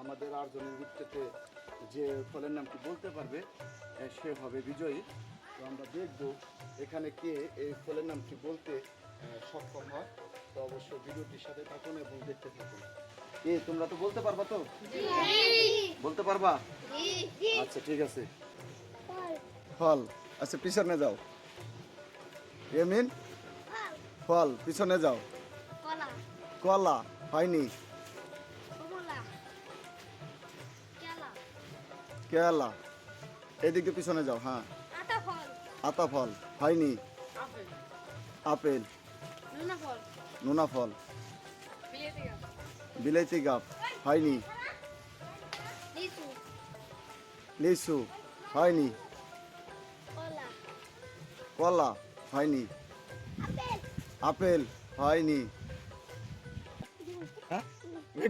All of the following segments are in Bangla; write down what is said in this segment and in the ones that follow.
আমাদের 8 জনের ভিত্তিতে যে ফলের নামটি বলতে পারবে সে হবে বিজয়ী। তো আমরা দেখব এখানে কে এই ফলের নামটি বলতে সক্ষম হয়। তো অবশ্যই ভিডিওটির সাথে থাকুন এবং দেখতে থাকুন। তোমরা তো বলতে পারবা তো? বলতে পারবা? আচ্ছা ঠিক আছে। ফল। আচ্ছা পিছনে যাও। এমিন ফল, পিছনে যাও। কলা হয়নি। কেলা, এদিকে পিছনে যাও। হ্যাঁ, আতা ফল হয়নি। আপেল, নোনা ফল, বিলাইতি গাছ হয়নি। লিচু হয়নি। কলা হয়নি। আপেল হয়নি। হ্যাঁ,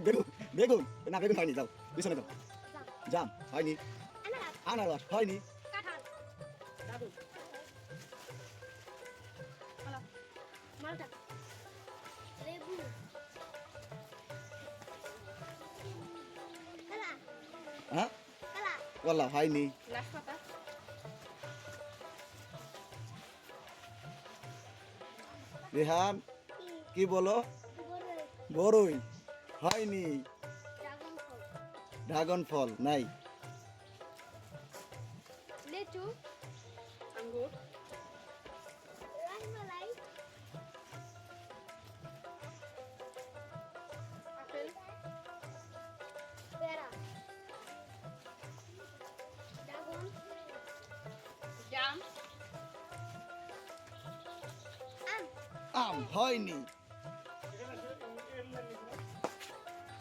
বেগুন বেগুন না, বেগুন হয়নি। যাও পিছনে যাও। জাম হয়নি। আনারস হয়নি। হ্যাঁ, কলা হয়নি। রেহান কি বলো? বরই হয়নি। ড্রাগন ফল নাই। লেচু, আঙ্গুর, আপেল, পেয়ারা, ড্রাগন, জাম, আম হয়নি।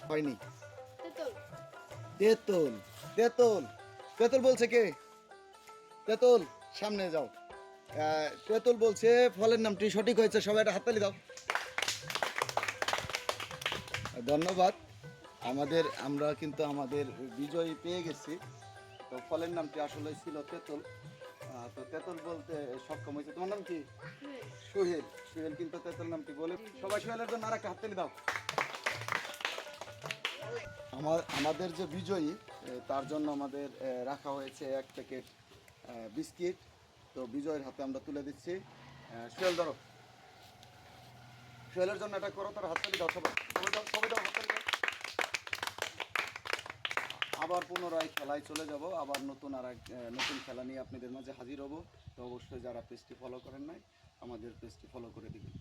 হয়নি। তেঁতুল, তেঁতুল তেঁতুল তেঁতুল বলছে কে? তেঁতুল সামনে যাও। তেঁতুল বলছে ফলের নামটি সঠিক হয়েছে। সবাই একটা হাততালি দাও। ধন্যবাদ। আমরা কিন্তু আমাদের বিজয়ী পেয়ে গেছি। তো ফলের নামটি আসলে ছিল তেঁতুল। তো তেঁতুল বলতে সক্ষম হয়েছে। তোমার নাম কি? সোহেল। সোহেল কিন্তু তেঁতুল নামটি বলে। সবাই সোহেলের জন্য আর একটা হাততালি দাও। আমাদের যে বিজয়ী তার জন্য আমাদের রাখা হয়েছে 1 প্যাকেট বিস্কিট। তো বিজয়ের হাতে আমরা তুলে দিচ্ছি। সোহেল ধরো। সোহেলের জন্য এটা করো, তার হাততালি দাও। সবাই সবাই দাও, সবাই দাও হাততালি দাও। আবার পুনরায় খেলায় চলে যাব। আবার নতুন খেলা নিয়ে আপনাদের মাঝে হাজির হব। তো অবশ্যই যারা পেজটি ফলো করেন নাই, আমাদের পেজটি ফলো করে দিবেন।